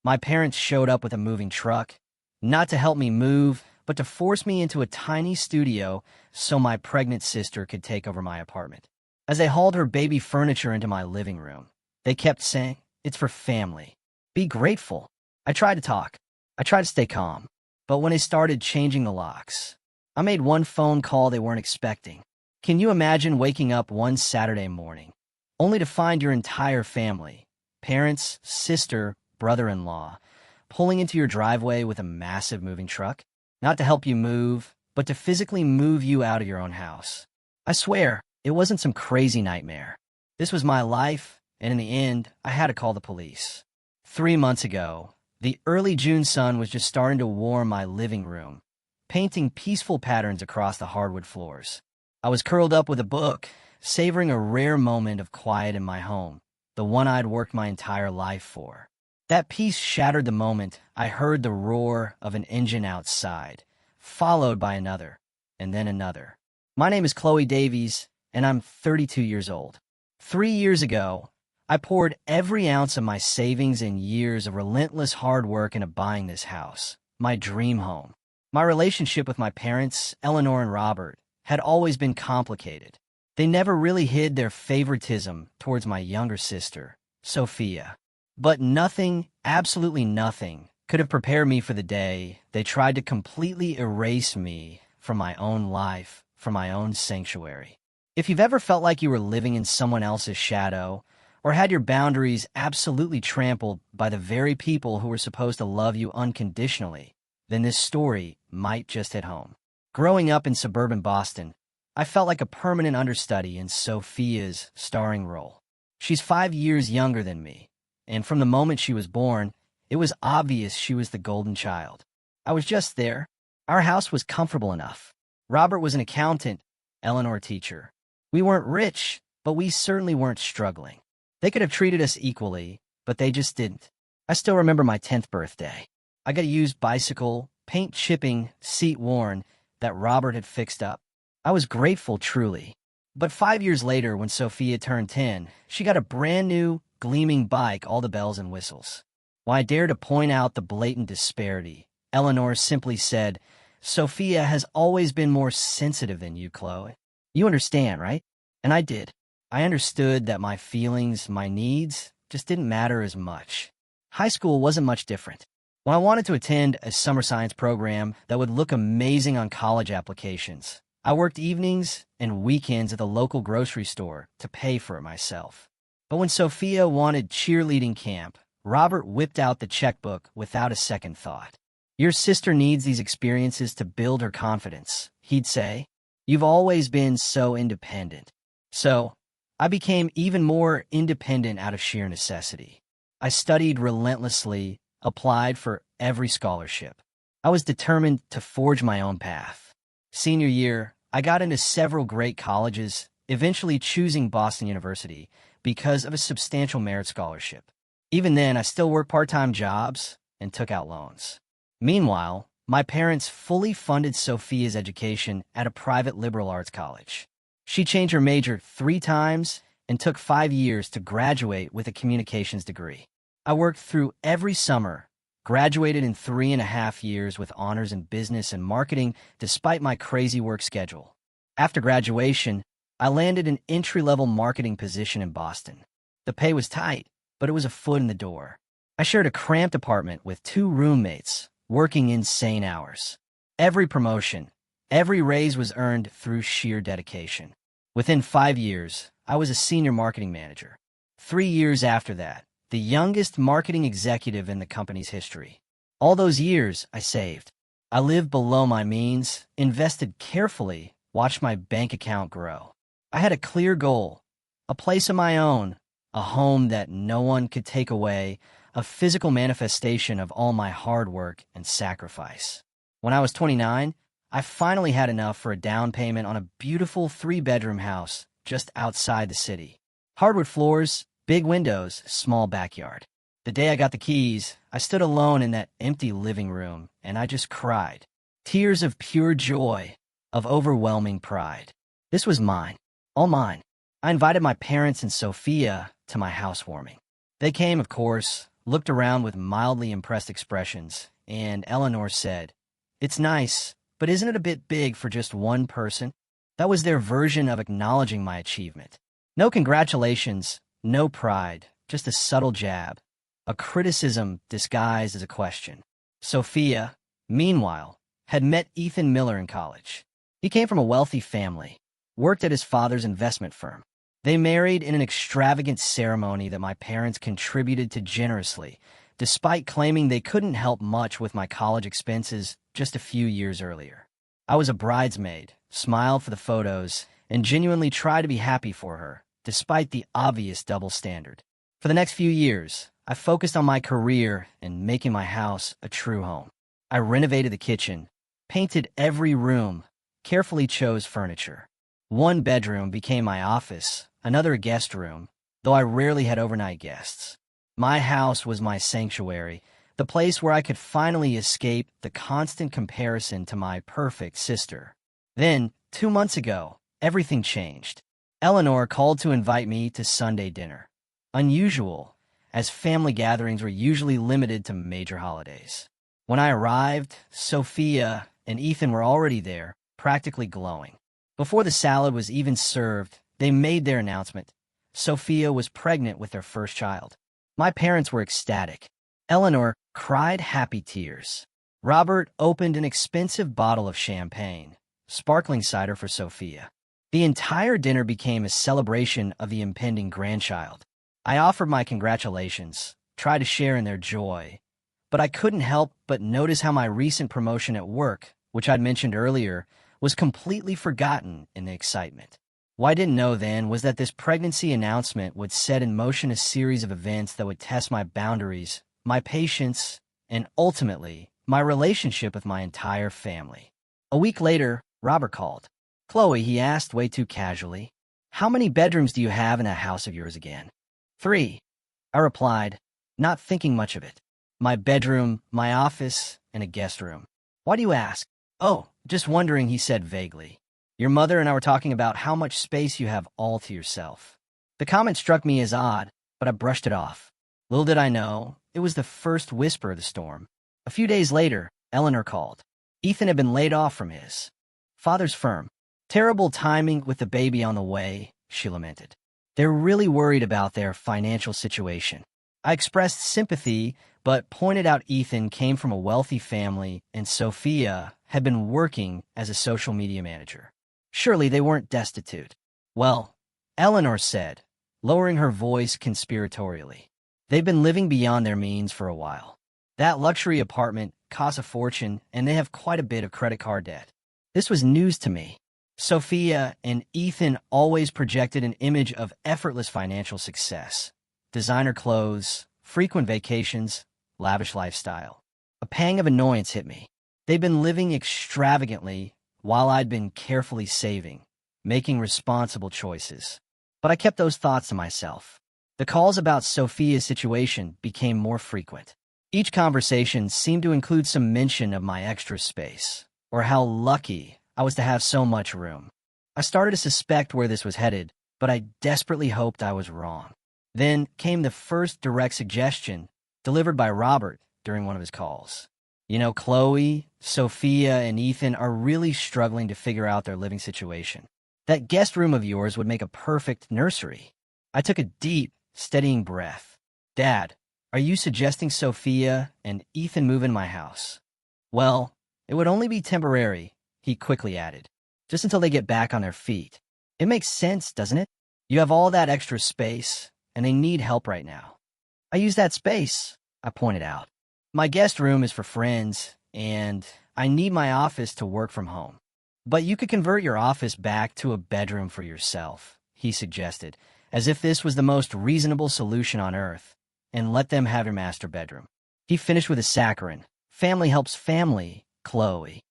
My parents showed up with a moving truck, not to help me move, but to force me into a tiny studio so my pregnant sister could take over my apartment. As they hauled her baby furniture into my living room, they kept saying, "It's for family. Be grateful." I tried to talk. I tried to stay calm. But when they started changing the locks, I made one phone call they weren't expecting. Can you imagine waking up one Saturday morning, only to find your entire family, parents, sister, brother-in-law, pulling into your driveway with a massive moving truck? Not to help you move, but to physically move you out of your own house. I swear, it wasn't some crazy nightmare. This was my life, and in the end, I had to call the police. 3 months ago, the early June sun was just starting to warm my living room, painting peaceful patterns across the hardwood floors. I was curled up with a book, savoring a rare moment of quiet in my home, the one I'd worked my entire life for. That peace shattered the moment I heard the roar of an engine outside, followed by another, and then another. My name is Chloe Davies, and I'm 32 years old. 3 years ago, I poured every ounce of my savings and years of relentless hard work into buying this house, my dream home. My relationship with my parents, Eleanor and Robert, had always been complicated. They never really hid their favoritism towards my younger sister, Sophia. But nothing, absolutely nothing, could have prepared me for the day they tried to completely erase me from my own life, from my own sanctuary. If you've ever felt like you were living in someone else's shadow, or had your boundaries absolutely trampled by the very people who were supposed to love you unconditionally, then this story might just hit home. Growing up in suburban Boston, I felt like a permanent understudy in Sophia's starring role. She's 5 years younger than me, and from the moment she was born, it was obvious she was the golden child. I was just there. Our house was comfortable enough. Robert was an accountant, Eleanor a teacher. We weren't rich, but we certainly weren't struggling. They could have treated us equally, but they just didn't. I still remember my 10th birthday. I got a used bicycle, paint chipping, seat worn, that Robert had fixed up. I was grateful, truly. But 5 years later, when Sophia turned 10, she got a brand new, gleaming bike, all the bells and whistles. When I dared to point out the blatant disparity, Eleanor simply said, "Sophia has always been more sensitive than you, Chloe. You understand, right?" And I did. I understood that my feelings, my needs, just didn't matter as much. High school wasn't much different. When I wanted to attend a summer science program that would look amazing on college applications, I worked evenings and weekends at the local grocery store to pay for it myself. But when Sophia wanted cheerleading camp, Robert whipped out the checkbook without a second thought. "Your sister needs these experiences to build her confidence," he'd say. "You've always been so independent." So, I became even more independent out of sheer necessity. I studied relentlessly, applied for every scholarship. I was determined to forge my own path. Senior year, I got into several great colleges, eventually choosing Boston University because of a substantial merit scholarship. Even then, I still worked part-time jobs and took out loans. Meanwhile, my parents fully funded Sophia's education at a private liberal arts college. She changed her major 3 times and took 5 years to graduate with a communications degree. I worked through every summer, graduated in 3.5 years with honors in business and marketing despite my crazy work schedule. After graduation, I landed an entry-level marketing position in Boston. The pay was tight, but it was a foot in the door. I shared a cramped apartment with 2 roommates, working insane hours. Every promotion, every raise was earned through sheer dedication. Within 5 years, I was a senior marketing manager. 3 years after that, the youngest marketing executive in the company's history. All those years, I saved. I lived below my means, invested carefully, watched my bank account grow. I had a clear goal, a place of my own, a home that no one could take away, a physical manifestation of all my hard work and sacrifice. When I was 29, I finally had enough for a down payment on a beautiful 3-bedroom house just outside the city. Hardwood floors, big windows, small backyard. The day I got the keys, I stood alone in that empty living room, and I just cried. Tears of pure joy, of overwhelming pride. This was mine, all mine. I invited my parents and Sophia to my housewarming. They came, of course, looked around with mildly impressed expressions, and Eleanor said, "It's nice, but isn't it a bit big for just one person?" That was their version of acknowledging my achievement. No congratulations, no pride, just a subtle jab, a criticism disguised as a question. Sophia, meanwhile, had met Ethan Miller in college. He came from a wealthy family, worked at his father's investment firm. They married in an extravagant ceremony that my parents contributed to generously, despite claiming they couldn't help much with my college expenses just a few years earlier. I was a bridesmaid, smiled for the photos, and genuinely tried to be happy for her, despite the obvious double standard. For the next few years, I focused on my career and making my house a true home. I renovated the kitchen, painted every room, carefully chose furniture. One bedroom became my office, another a guest room, though I rarely had overnight guests. My house was my sanctuary, the place where I could finally escape the constant comparison to my perfect sister. Then, 2 months ago, everything changed. Eleanor called to invite me to Sunday dinner. Unusual, as family gatherings were usually limited to major holidays. When I arrived, Sophia and Ethan were already there, practically glowing. Before the salad was even served, they made their announcement. Sophia was pregnant with their first child. My parents were ecstatic. Eleanor cried happy tears. Robert opened an expensive bottle of champagne, sparkling cider for Sophia. The entire dinner became a celebration of the impending grandchild. I offered my congratulations, tried to share in their joy, but I couldn't help but notice how my recent promotion at work, which I'd mentioned earlier, was completely forgotten in the excitement. What I didn't know then was that this pregnancy announcement would set in motion a series of events that would test my boundaries, my patience, and ultimately, my relationship with my entire family. A week later, Robert called. "Chloe," he asked way too casually, "how many bedrooms do you have in that house of yours again?" "3," I replied, not thinking much of it. "My bedroom, my office, and a guest room." "Why do you ask?" "Oh, just wondering," he said vaguely. "Your mother and I were talking about how much space you have all to yourself." The comment struck me as odd, but I brushed it off. Little did I know, it was the first whisper of the storm. A few days later, Eleanor called. Ethan had been laid off from his father's firm. "Terrible timing with the baby on the way," she lamented. "They're really worried about their financial situation." I expressed sympathy, but pointed out Ethan came from a wealthy family and Sophia had been working as a social media manager. Surely they weren't destitute. "Well," Eleanor said, lowering her voice conspiratorially, "they've been living beyond their means for a while. That luxury apartment costs a fortune, and they have quite a bit of credit card debt." This was news to me. Sophia and Ethan always projected an image of effortless financial success. Designer clothes, frequent vacations, lavish lifestyle. A pang of annoyance hit me. They'd been living extravagantly while I'd been carefully saving, making responsible choices. But I kept those thoughts to myself. The calls about Sophia's situation became more frequent. Each conversation seemed to include some mention of my extra space, or how lucky I was to have so much room. I started to suspect where this was headed, but I desperately hoped I was wrong. Then came the first direct suggestion, delivered by Robert during one of his calls. "You know, Chloe, Sophia, and Ethan are really struggling to figure out their living situation. That guest room of yours would make a perfect nursery." I took a deep, steadying breath. "Dad, are you suggesting Sophia and Ethan move in my house?" "Well, it would only be temporary," he quickly added, "just until they get back on their feet. It makes sense, doesn't it? You have all that extra space, and they need help right now." "I use that space," I pointed out. "My guest room is for friends, and I need my office to work from home." "But you could convert your office back to a bedroom for yourself," he suggested, as if this was the most reasonable solution on earth, "and let them have your master bedroom." He finished with a saccharine, "Family helps family, Chloe."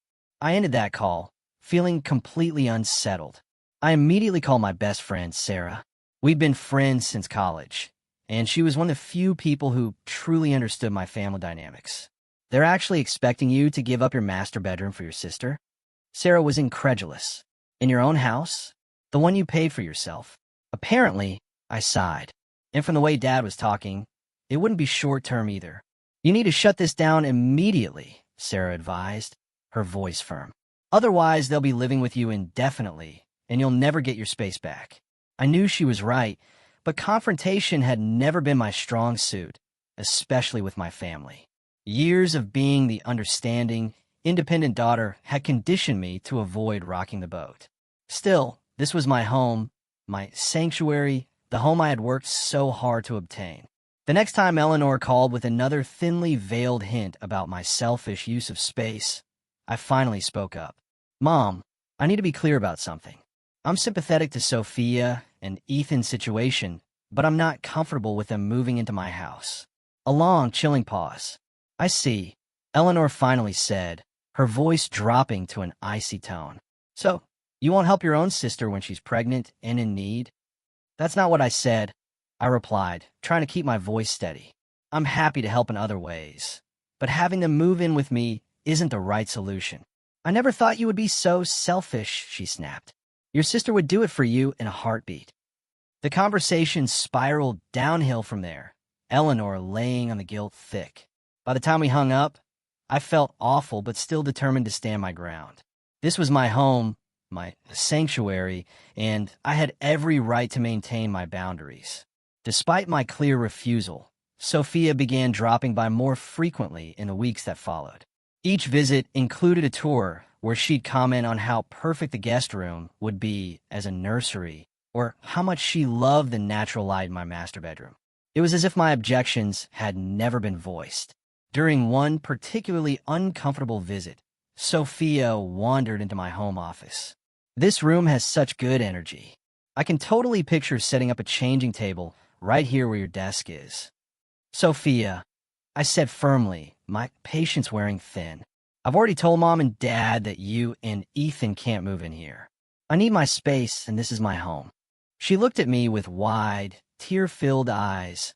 I ended that call, feeling completely unsettled. I immediately called my best friend, Sarah. We'd been friends since college, and she was one of the few people who truly understood my family dynamics. "They're actually expecting you to give up your master bedroom for your sister?" Sarah was incredulous. "In your own house? The one you paid for yourself?" Apparently, I sighed. And from the way Dad was talking, It wouldn't be short-term either. You need to shut this down immediately, Sarah advised, her voice firm. Otherwise, they'll be living with you indefinitely, and you'll never get your space back. I knew she was right, but confrontation had never been my strong suit, especially with my family. Years of being the understanding, independent daughter had conditioned me to avoid rocking the boat. Still, this was my home, my sanctuary, the home I had worked so hard to obtain. The next time Eleanor called with another thinly veiled hint about my selfish use of space, I finally spoke up. Mom, I need to be clear about something. I'm sympathetic to Sophia and Ethan's situation, but I'm not comfortable with them moving into my house. A long, chilling pause. I see, Eleanor finally said, her voice dropping to an icy tone. So, you won't help your own sister when she's pregnant and in need? That's not what I said, I replied, trying to keep my voice steady. I'm happy to help in other ways, but having them move in with me isn't the right solution. I never thought you would be so selfish, she snapped. Your sister would do it for you in a heartbeat. The conversation spiraled downhill from there, Eleanor laying on the guilt thick. By the time we hung up, I felt awful but still determined to stand my ground. This was my home, my sanctuary, and I had every right to maintain my boundaries. Despite my clear refusal, Sophia began dropping by more frequently in the weeks that followed. Each visit included a tour where she'd comment on how perfect the guest room would be as a nursery, or how much she loved the natural light in my master bedroom. It was as if my objections had never been voiced. During one particularly uncomfortable visit, Sophia wandered into my home office. This room has such good energy. I can totally picture setting up a changing table right here where your desk is. Sophia, I said firmly, my patience wearing thin. I've already told Mom and Dad that you and Ethan can't move in here. I need my space, and this is my home. She looked at me with wide, tear-filled eyes,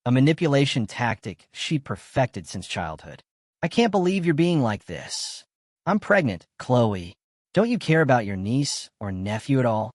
a manipulation tactic she perfected since childhood. I can't believe you're being like this. I'm pregnant, Chloe. Don't you care about your niece or nephew at all?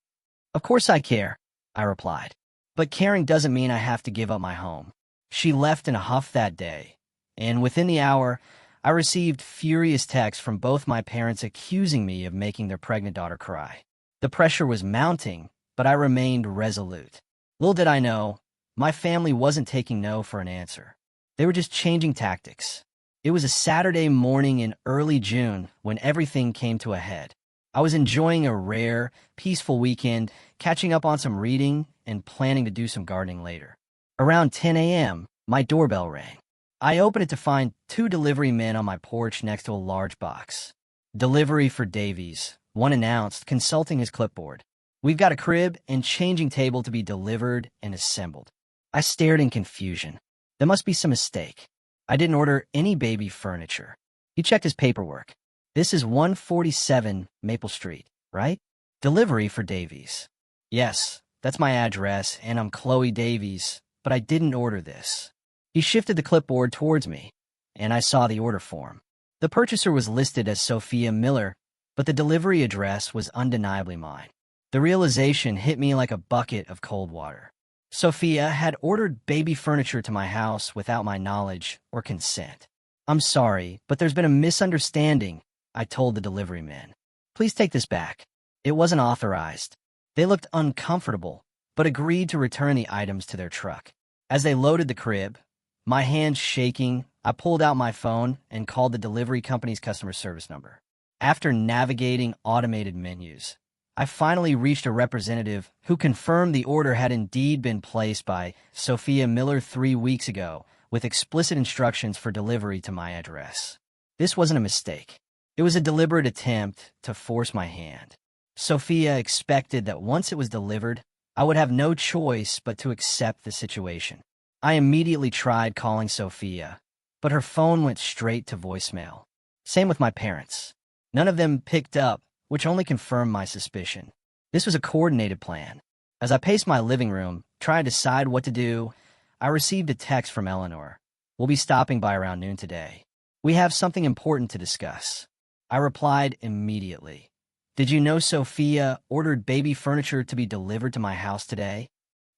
Of course I care, I replied. But caring doesn't mean I have to give up my home. She left in a huff that day, and within the hour, I received furious texts from both my parents accusing me of making their pregnant daughter cry. The pressure was mounting, but I remained resolute. Little did I know, my family wasn't taking no for an answer. They were just changing tactics. It was a Saturday morning in early June when everything came to a head. I was enjoying a rare, peaceful weekend, catching up on some reading and planning to do some gardening later. Around 10 a.m., my doorbell rang. I opened it to find 2 delivery men on my porch next to a large box. Delivery for Davies, one announced, consulting his clipboard. We've got a crib and changing table to be delivered and assembled. I stared in confusion. There must be some mistake. I didn't order any baby furniture. He checked his paperwork. This is 147 Maple Street, right? Delivery for Davies. Yes, that's my address, and I'm Chloe Davies, but I didn't order this. He shifted the clipboard towards me, and I saw the order form. The purchaser was listed as Sophia Miller, but the delivery address was undeniably mine. The realization hit me like a bucket of cold water. Sophia had ordered baby furniture to my house without my knowledge or consent. I'm sorry, but there's been a misunderstanding, I told the delivery men. Please take this back. It wasn't authorized. They looked uncomfortable, but agreed to return the items to their truck. As they loaded the crib, my hands shaking, I pulled out my phone and called the delivery company's customer service number. After navigating automated menus, I finally reached a representative who confirmed the order had indeed been placed by Sophia Miller 3 weeks ago, with explicit instructions for delivery to my address. This wasn't a mistake. It was a deliberate attempt to force my hand. Sophia expected that once it was delivered, I would have no choice but to accept the situation. I immediately tried calling Sophia, but her phone went straight to voicemail. Same with my parents. None of them picked up, which only confirmed my suspicion. This was a coordinated plan. As I paced my living room, trying to decide what to do, I received a text from Eleanor. We'll be stopping by around noon today. We have something important to discuss. I replied immediately. Did you know Sophia ordered baby furniture to be delivered to my house today?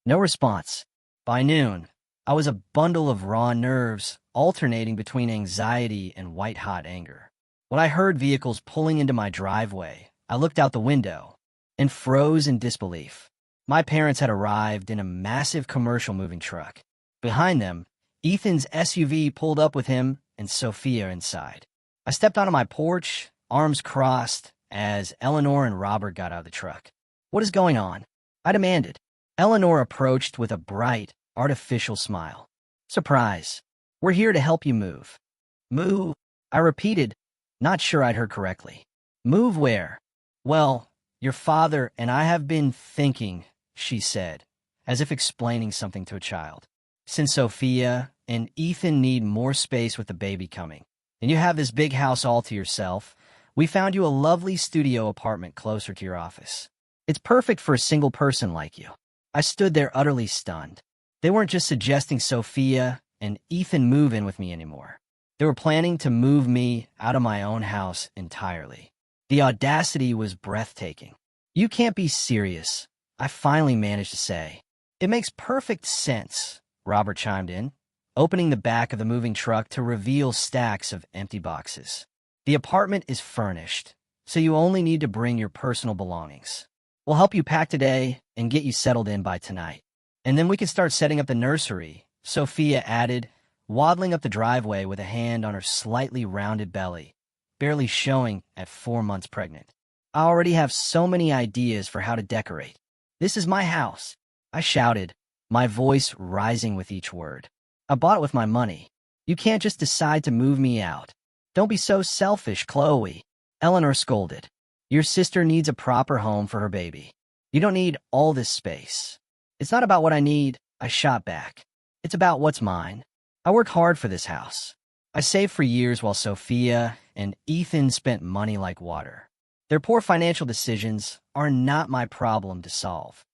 No response. By noon, I was a bundle of raw nerves, alternating between anxiety and white-hot anger. When I heard vehicles pulling into my driveway, I looked out the window and froze in disbelief. My parents had arrived in a massive commercial moving truck. Behind them, Ethan's SUV pulled up with him and Sophia inside. I stepped onto my porch, arms crossed, as Eleanor and Robert got out of the truck. "What is going on?" I demanded. Eleanor approached with a bright, artificial smile. "Surprise. We're here to help you move." "Move?" I repeated, not sure I'd heard correctly. "Move where?" "Well, your father and I have been thinking," she said, as if explaining something to a child. "Since Sophia and Ethan need more space with the baby coming, and you have this big house all to yourself, we found you a lovely studio apartment closer to your office. It's perfect for a single person like you." I stood there utterly stunned. They weren't just suggesting Sophia and Ethan move in with me anymore. They were planning to move me out of my own house entirely. The audacity was breathtaking. "You can't be serious," I finally managed to say. "It makes perfect sense," Robert chimed in, opening the back of the moving truck to reveal stacks of empty boxes. "The apartment is furnished, so you only need to bring your personal belongings. We'll help you pack today and get you settled in by tonight. And then we can start setting up the nursery," Sophia added, waddling up the driveway with a hand on her slightly rounded belly, barely showing at 4 months pregnant. "I already have so many ideas for how to decorate. This is my house," I shouted, my voice rising with each word. "I bought it with my money. You can't just decide to move me out." "Don't be so selfish, Chloe," Eleanor scolded. "Your sister needs a proper home for her baby. You don't need all this space." "It's not about what I need," I shot back. "It's about what's mine. I worked hard for this house. I saved for years while Sophia and Ethan spent money like water. Their poor financial decisions are not my problem to solve."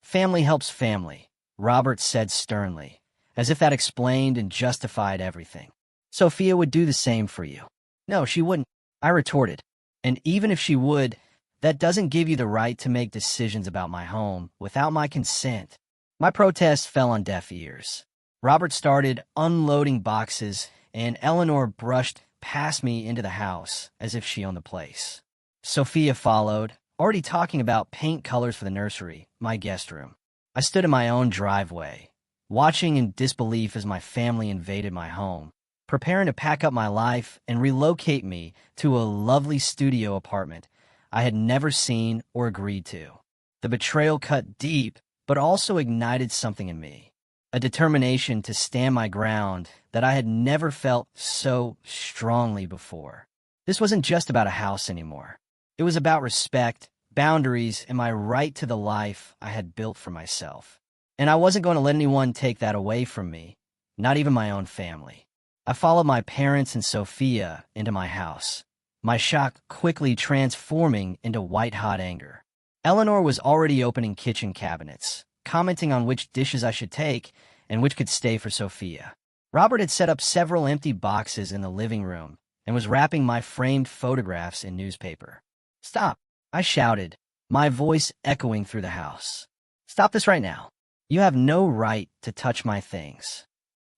"Family helps family," Robert said sternly, as if that explained and justified everything. "Sophia would do the same for you." "No, she wouldn't," I retorted. "And even if she would, that doesn't give you the right to make decisions about my home without my consent." My protest fell on deaf ears. Robert started unloading boxes, and Eleanor brushed past me into the house as if she owned the place. Sophia followed, already talking about paint colors for the nursery, my guest room. I stood in my own driveway, watching in disbelief as my family invaded my home, preparing to pack up my life and relocate me to a lovely studio apartment I had never seen or agreed to. The betrayal cut deep, but also ignited something in me, a determination to stand my ground that I had never felt so strongly before. This wasn't just about a house anymore. It was about respect, boundaries, and my right to the life I had built for myself. And I wasn't going to let anyone take that away from me, not even my own family. I followed my parents and Sophia into my house, my shock quickly transforming into white-hot anger. Eleanor was already opening kitchen cabinets, commenting on which dishes I should take and which could stay for Sophia. Robert had set up several empty boxes in the living room and was wrapping my framed photographs in newspaper. "Stop," I shouted, my voice echoing through the house. "Stop this right now. You have no right to touch my things."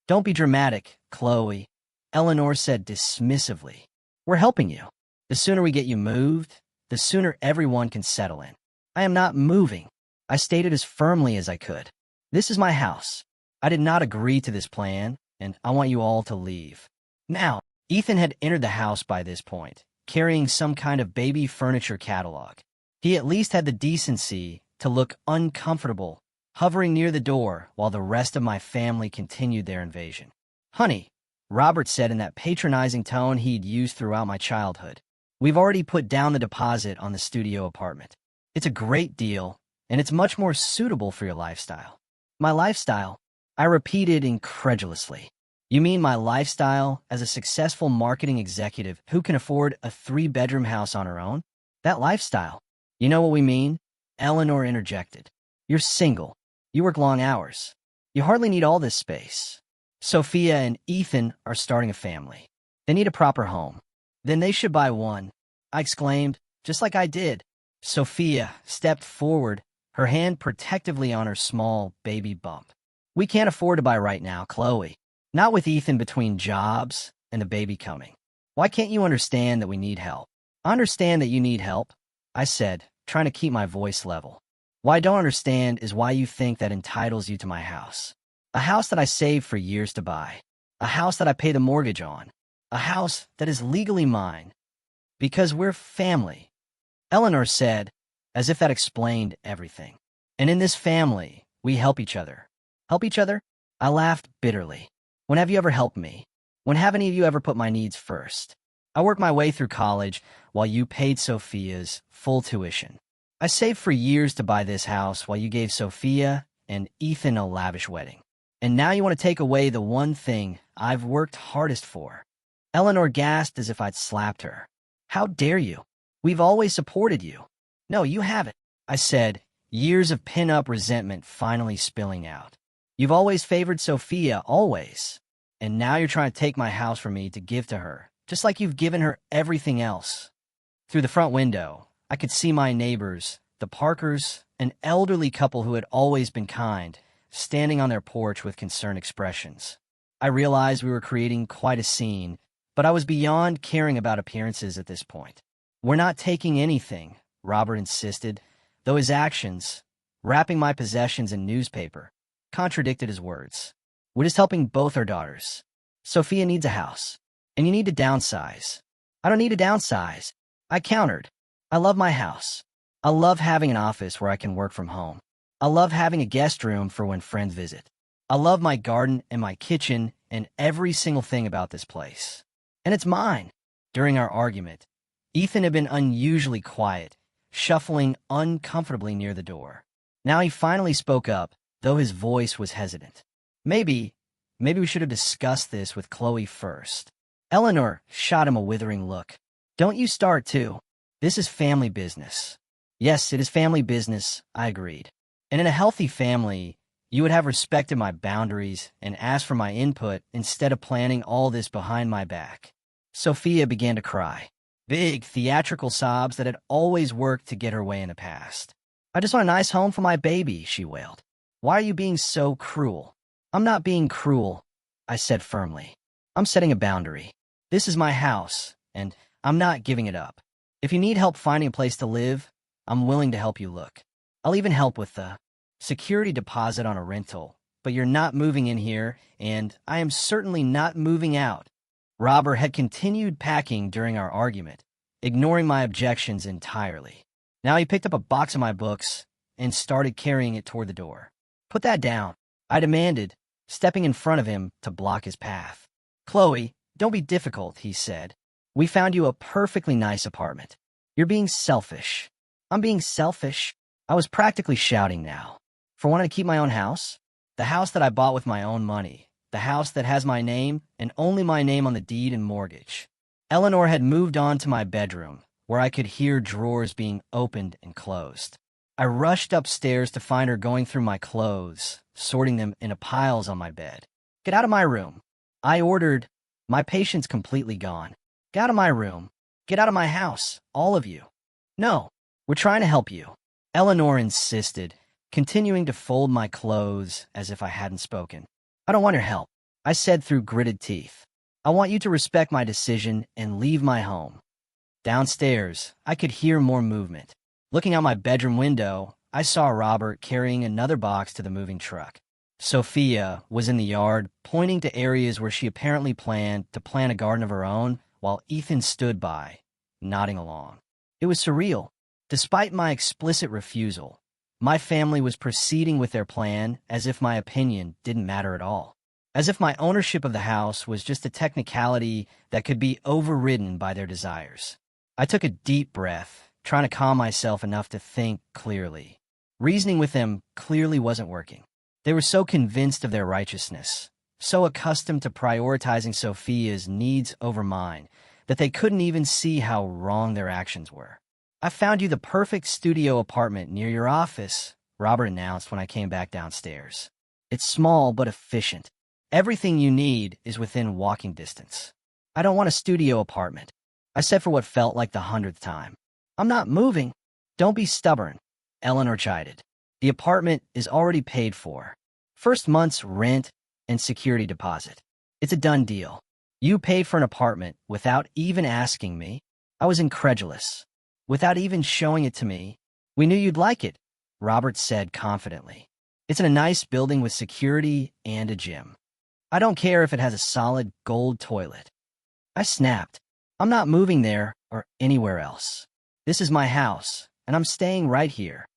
"Don't be dramatic, Chloe," Eleanor said dismissively. "We're helping you. The sooner we get you moved, the sooner everyone can settle in." "I am not moving," I stated as firmly as I could. "This is my house. I did not agree to this plan, and I want you all to leave now." Ethan had entered the house by this point, carrying some kind of baby furniture catalog. He at least had the decency to look uncomfortable, hovering near the door while the rest of my family continued their invasion. "Honey," Robert said in that patronizing tone he'd used throughout my childhood, "we've already put down the deposit on the studio apartment. It's a great deal, and it's much more suitable for your lifestyle." "My lifestyle?" I repeated incredulously. "You mean my lifestyle as a successful marketing executive who can afford a 3-bedroom house on her own? That lifestyle?" "You know what we mean," Eleanor interjected. "You're single. You work long hours. You hardly need all this space. Sophia and Ethan are starting a family. They need a proper home. Then they should buy one," I exclaimed, just like I did. Sophia stepped forward, her hand protectively on her small baby bump. We can't afford to buy right now, Chloe. Not with Ethan between jobs and the baby coming. Why can't you understand that we need help? I understand that you need help, I said, trying to keep my voice level. What I don't understand is why you think that entitles you to my house. A house that I saved for years to buy. A house that I pay the mortgage on. A house that is legally mine. Because we're family. Eleanor said, as if that explained everything. And in this family, we help each other. Help each other? I laughed bitterly. When have you ever helped me? When have any of you ever put my needs first? I worked my way through college while you paid Sophia's full tuition. I saved for years to buy this house while you gave Sophia and Ethan a lavish wedding. And now you want to take away the one thing I've worked hardest for. Eleanor gasped as if I'd slapped her. How dare you? We've always supported you. No, you haven't, I said, years of pin-up resentment finally spilling out. You've always favored Sophia, always. And now you're trying to take my house from me to give to her, just like you've given her everything else. Through the front window, I could see my neighbors, the Parkers, an elderly couple who had always been kind, standing on their porch with concerned expressions. I realized we were creating quite a scene, but I was beyond caring about appearances at this point. We're not taking anything, Robert insisted, though his actions, wrapping my possessions in newspaper, contradicted his words. We're just helping both our daughters. Sophia needs a house, and you need to downsize. I don't need to downsize, I countered. I love my house. I love having an office where I can work from home. I love having a guest room for when friends visit. I love my garden and my kitchen and every single thing about this place. And it's mine. During our argument, Ethan had been unusually quiet, shuffling uncomfortably near the door. Now he finally spoke up, though his voice was hesitant. Maybe we should have discussed this with Chloe first. Eleanor shot him a withering look. Don't you start, too. This is family business. Yes, it is family business, I agreed. And in a healthy family, you would have respected my boundaries and asked for my input instead of planning all this behind my back. Sophia began to cry. Big, theatrical sobs that had always worked to get her way in the past. I just want a nice home for my baby, she wailed. Why are you being so cruel? I'm not being cruel, I said firmly. I'm setting a boundary. This is my house, and I'm not giving it up. If you need help finding a place to live, I'm willing to help you look. I'll even help with the security deposit on a rental, but you're not moving in here, and I am certainly not moving out. Robert had continued packing during our argument, ignoring my objections entirely. Now he picked up a box of my books and started carrying it toward the door. Put that down, I demanded, stepping in front of him to block his path. Chloe, don't be difficult, he said. We found you a perfectly nice apartment. You're being selfish. I'm being selfish. I was practically shouting now. For wanting to keep my own house? The house that I bought with my own money. The house that has my name and only my name on the deed and mortgage. Eleanor had moved on to my bedroom, where I could hear drawers being opened and closed. I rushed upstairs to find her going through my clothes, sorting them into piles on my bed. Get out of my room, I ordered, my patience completely gone. Get out of my room. Get out of my house, all of you. No, we're trying to help you. Eleanor insisted, continuing to fold my clothes as if I hadn't spoken. I don't want your help, I said through gritted teeth. I want you to respect my decision and leave my home. Downstairs, I could hear more movement. Looking out my bedroom window, I saw Robert carrying another box to the moving truck. Sophia was in the yard, pointing to areas where she apparently planned to plant a garden of her own, while Ethan stood by, nodding along. It was surreal. Despite my explicit refusal, my family was proceeding with their plan as if my opinion didn't matter at all. As if my ownership of the house was just a technicality that could be overridden by their desires. I took a deep breath, trying to calm myself enough to think clearly. Reasoning with them clearly wasn't working. They were so convinced of their righteousness, so accustomed to prioritizing Sophia's needs over mine, that they couldn't even see how wrong their actions were. I found you the perfect studio apartment near your office, Robert announced when I came back downstairs. It's small but efficient. Everything you need is within walking distance. I don't want a studio apartment, I said for what felt like the 100th time. I'm not moving. Don't be stubborn, Eleanor chided. The apartment is already paid for. First month's rent and security deposit. It's a done deal. You paid for an apartment without even asking me. I was incredulous. Without even showing it to me. We knew you'd like it, Robert said confidently. It's in a nice building with security and a gym. I don't care if it has a solid gold toilet. I snapped. I'm not moving there or anywhere else. This is my house, and I'm staying right here.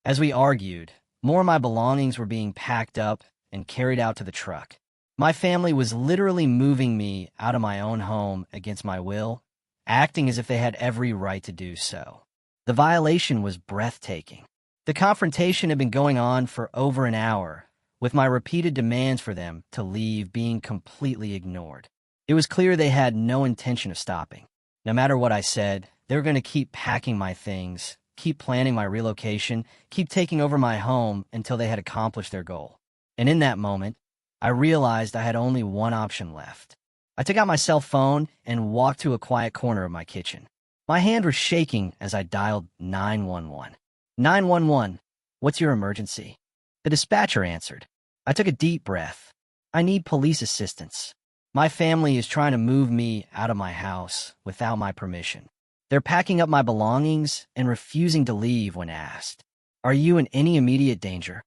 As we argued, more of my belongings were being packed up and carried out to the truck. My family was literally moving me out of my own home against my will, acting as if they had every right to do so. The violation was breathtaking. The confrontation had been going on for over an hour, with my repeated demands for them to leave being completely ignored. It was clear they had no intention of stopping. No matter what I said, they were going to keep packing my things, keep planning my relocation, keep taking over my home until they had accomplished their goal. And in that moment, I realized I had only one option left. I took out my cell phone and walked to a quiet corner of my kitchen. My hand was shaking as I dialed 911. 911, what's your emergency? The dispatcher answered. I took a deep breath. I need police assistance. My family is trying to move me out of my house without my permission. They're packing up my belongings and refusing to leave when asked. Are you in any immediate danger?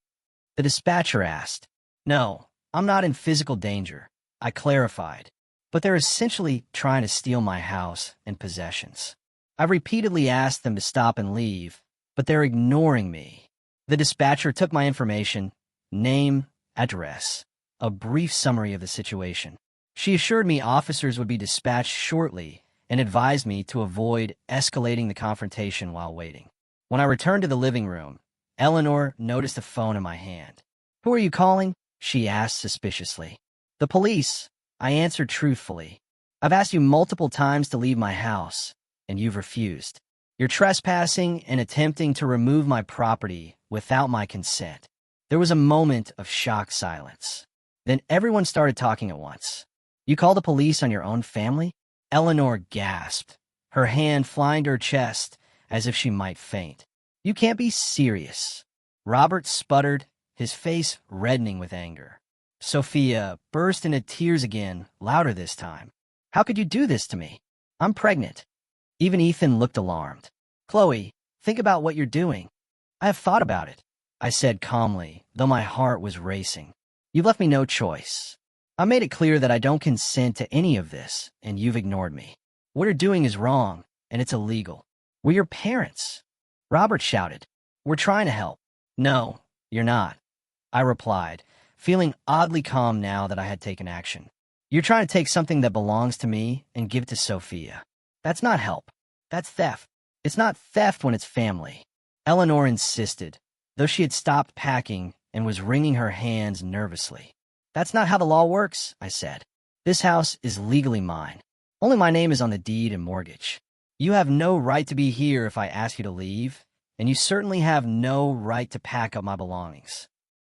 The dispatcher asked. No, I'm not in physical danger, I clarified. But they're essentially trying to steal my house and possessions. I repeatedly asked them to stop and leave, but they're ignoring me. The dispatcher took my information, name, address, a brief summary of the situation. She assured me officers would be dispatched shortly and advised me to avoid escalating the confrontation while waiting. When I returned to the living room, Eleanor noticed the phone in my hand. Who are you calling? She asked suspiciously. The police, I answered truthfully. I've asked you multiple times to leave my house, and you've refused. You're trespassing and attempting to remove my property without my consent. There was a moment of shocked silence. Then everyone started talking at once. You call the police on your own family? Eleanor gasped, her hand flying to her chest as if she might faint. You can't be serious. Robert sputtered, his face reddening with anger. Sophia burst into tears again, louder this time. How could you do this to me? I'm pregnant. Even Ethan looked alarmed. Chloe, think about what you're doing. I have thought about it, I said calmly, though my heart was racing. You've left me no choice. I made it clear that I don't consent to any of this, and you've ignored me. What you're doing is wrong, and it's illegal. We're your parents. Robert shouted. We're trying to help. No, you're not, I replied, feeling oddly calm now that I had taken action. You're trying to take something that belongs to me and give it to Sophia. That's not help. That's theft. It's not theft when it's family. Eleanor insisted, though she had stopped packing and was wringing her hands nervously. That's not how the law works, I said. This house is legally mine. Only my name is on the deed and mortgage. You have no right to be here if I ask you to leave, and you certainly have no right to pack up my belongings.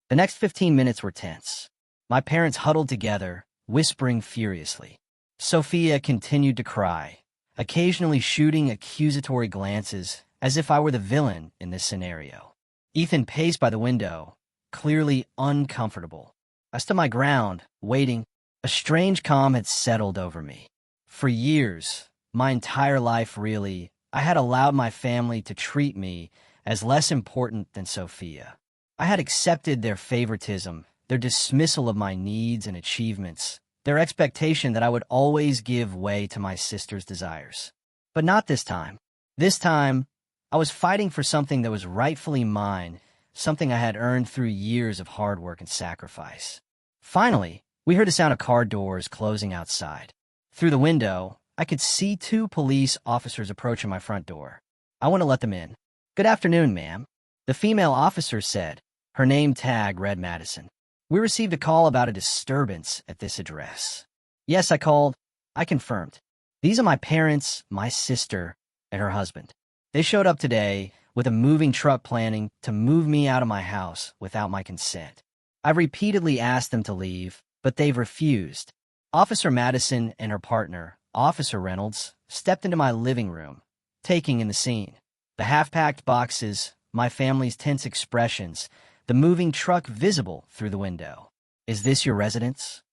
The next 15 minutes were tense. My parents huddled together, whispering furiously. Sophia continued to cry, occasionally shooting accusatory glances as if I were the villain in this scenario. Ethan paced by the window, clearly uncomfortable. I stood my ground, waiting. A strange calm had settled over me. For years, my entire life really, I had allowed my family to treat me as less important than Sophia. I had accepted their favoritism, their dismissal of my needs and achievements, their expectation that I would always give way to my sister's desires. But not this time. This time, I was fighting for something that was rightfully mine, something I had earned through years of hard work and sacrifice. Finally, we heard the sound of car doors closing outside. Through the window, I could see 2 police officers approaching my front door. I want to let them in. Good afternoon, ma'am, the female officer said. Her name tag read Madison. We received a call about a disturbance at this address. Yes, I called. I confirmed. These are my parents, my sister, and her husband. They showed up today with a moving truck planning to move me out of my house without my consent. I've repeatedly asked them to leave, but they've refused. Officer Madison and her partner, Officer Reynolds, stepped into my living room, taking in the scene. The half-packed boxes, my family's tense expressions, the moving truck visible through the window. "Is this your residence?"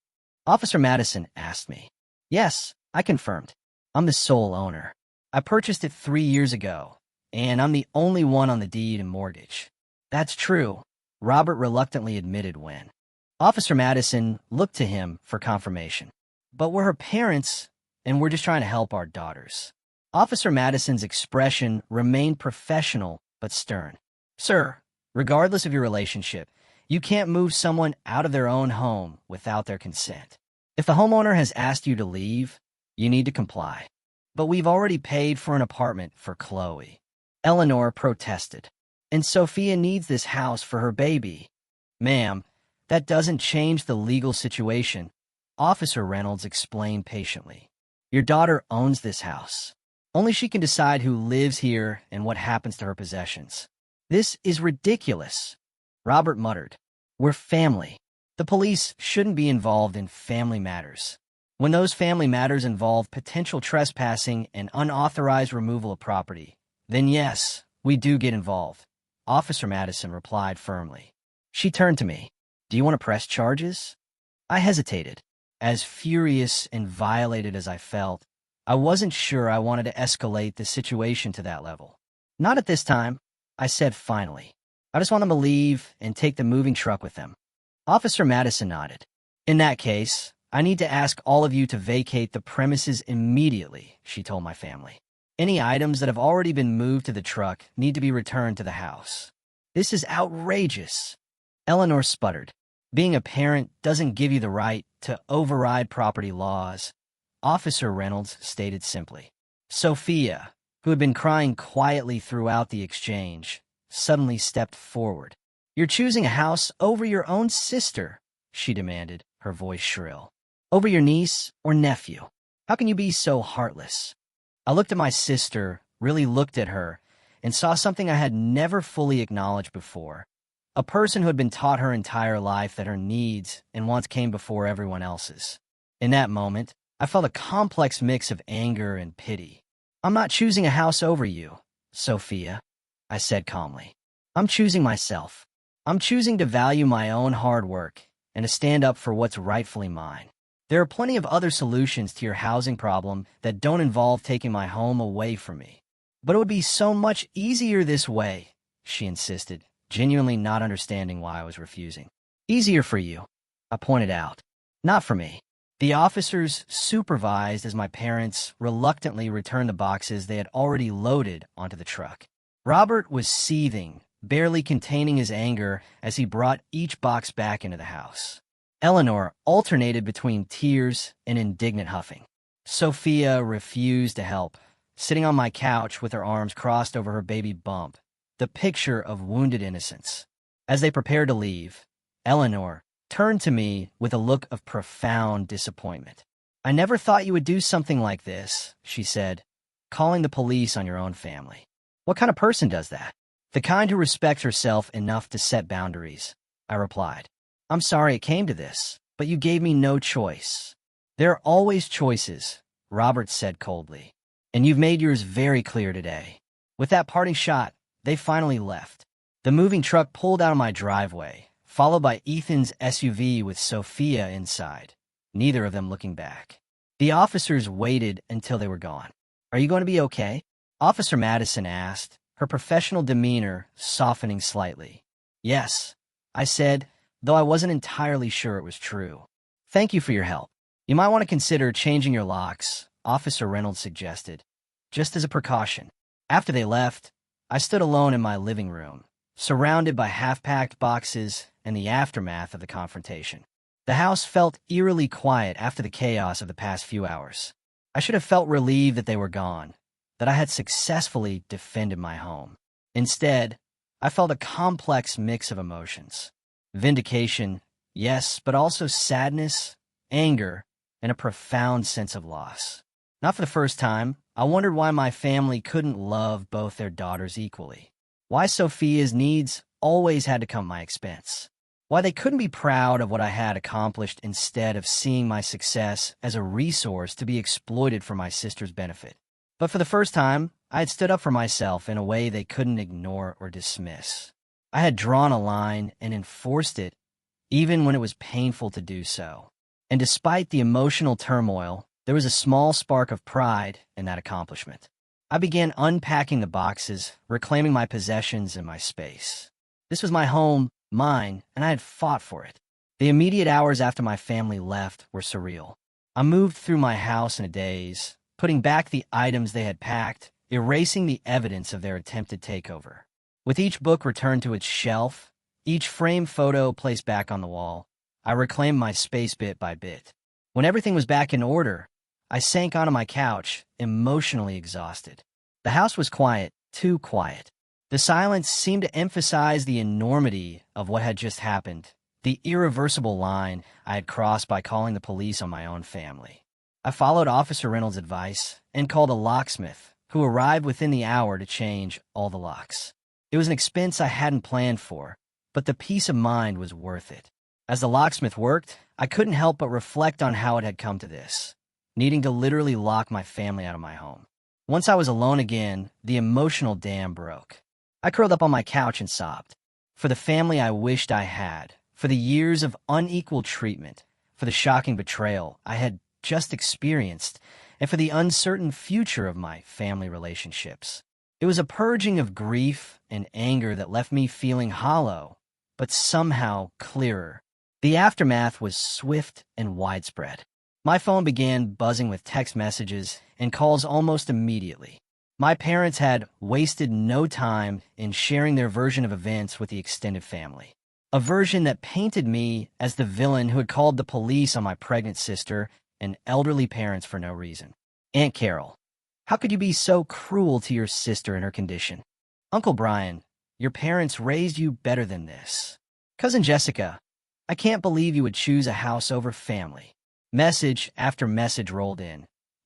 Officer Madison asked me. "Yes," I confirmed. "I'm the sole owner. I purchased it 3 years ago, and I'm the only one on the deed and mortgage." "That's true," Robert reluctantly admitted when. Officer Madison looked to him for confirmation. "But we're her parents, and we're just trying to help our daughters." Officer Madison's expression remained professional but stern. "Sir, regardless of your relationship, you can't move someone out of their own home without their consent. If the homeowner has asked you to leave, you need to comply. But we've already paid for an apartment for Chloe." Eleanor protested. "And Sophia needs this house for her baby." "Ma'am, that doesn't change the legal situation," Officer Reynolds explained patiently. "Your daughter owns this house. Only she can decide who lives here and what happens to her possessions." "This is ridiculous," Robert muttered. "We're family. The police shouldn't be involved in family matters. When those family matters involve potential trespassing and unauthorized removal of property, then yes, we do get involved," Officer Madison replied firmly. She turned to me. "Do you want to press charges?" I hesitated. As furious and violated as I felt, I wasn't sure I wanted to escalate the situation to that level. "Not at this time," I said finally. "I just want them to leave and take the moving truck with them." Officer Madison nodded. "In that case, I need to ask all of you to vacate the premises immediately," she told my family. "Any items that have already been moved to the truck need to be returned to the house." "This is outrageous," Eleanor sputtered. "Being a parent doesn't give you the right to override property laws," Officer Reynolds stated simply. Sophia, who had been crying quietly throughout the exchange, suddenly stepped forward. "You're choosing a house over your own sister," she demanded, her voice shrill. "Over your niece or nephew. How can you be so heartless?" I looked at my sister, really looked at her, and saw something I had never fully acknowledged before. A person who had been taught her entire life that her needs and wants came before everyone else's. In that moment, I felt a complex mix of anger and pity. "I'm not choosing a house over you, Sophia," I said calmly. "I'm choosing myself. I'm choosing to value my own hard work and to stand up for what's rightfully mine. There are plenty of other solutions to your housing problem that don't involve taking my home away from me." "But it would be so much easier this way," she insisted, genuinely not understanding why I was refusing. "Easier for you," I pointed out. "Not for me." The officers supervised as my parents reluctantly returned the boxes they had already loaded onto the truck. Robert was seething, barely containing his anger as he brought each box back into the house. Eleanor alternated between tears and indignant huffing. Sophia refused to help, sitting on my couch with her arms crossed over her baby bump, the picture of wounded innocence. As they prepared to leave, Eleanor turned to me with a look of profound disappointment. "I never thought you would do something like this," she said, "calling the police on your own family. What kind of person does that?" "The kind who respects herself enough to set boundaries," I replied. "I'm sorry it came to this, but you gave me no choice." "There are always choices," Robert said coldly, "and you've made yours very clear today." With that parting shot, they finally left. The moving truck pulled out of my driveway, followed by Ethan's SUV with Sophia inside, neither of them looking back. The officers waited until they were gone. "Are you going to be okay?" Officer Madison asked, her professional demeanor softening slightly. "Yes," I said, though I wasn't entirely sure it was true. "Thank you for your help. You might want to consider changing your locks," Officer Reynolds suggested, just as a precaution. After they left, I stood alone in my living room, surrounded by half-packed boxes and the aftermath of the confrontation. The house felt eerily quiet after the chaos of the past few hours. I should have felt relieved that they were gone, that I had successfully defended my home. Instead, I felt a complex mix of emotions. Vindication, yes, but also sadness, anger, and a profound sense of loss. Not for the first time, I wondered why my family couldn't love both their daughters equally. Why Sophia's needs always had to come at my expense. Why they couldn't be proud of what I had accomplished instead of seeing my success as a resource to be exploited for my sister's benefit. But for the first time, I had stood up for myself in a way they couldn't ignore or dismiss. I had drawn a line and enforced it, even when it was painful to do so. And despite the emotional turmoil, there was a small spark of pride in that accomplishment. I began unpacking the boxes, reclaiming my possessions and my space. This was my home, mine, and I had fought for it. The immediate hours after my family left were surreal. I moved through my house in a daze, putting back the items they had packed, erasing the evidence of their attempted takeover. With each book returned to its shelf, each framed photo placed back on the wall, I reclaimed my space bit by bit. When everything was back in order, I sank onto my couch, emotionally exhausted. The house was quiet, too quiet. The silence seemed to emphasize the enormity of what had just happened, the irreversible line I had crossed by calling the police on my own family. I followed Officer Reynolds' advice and called a locksmith, who arrived within the hour to change all the locks. It was an expense I hadn't planned for, but the peace of mind was worth it. As the locksmith worked, I couldn't help but reflect on how it had come to this, needing to literally lock my family out of my home. Once I was alone again, the emotional dam broke. I curled up on my couch and sobbed. For the family I wished I had, for the years of unequal treatment, for the shocking betrayal I had just experienced, and for the uncertain future of my family relationships. It was a purging of grief and anger that left me feeling hollow, but somehow clearer. The aftermath was swift and widespread. My phone began buzzing with text messages and calls almost immediately. My parents had wasted no time in sharing their version of events with the extended family. A version that painted me as the villain who had called the police on my pregnant sister and elderly parents for no reason. Aunt Carol, how could you be so cruel to your sister in her condition? Uncle Brian, your parents raised you better than this. Cousin Jessica, I can't believe you would choose a house over family. Message after message rolled in,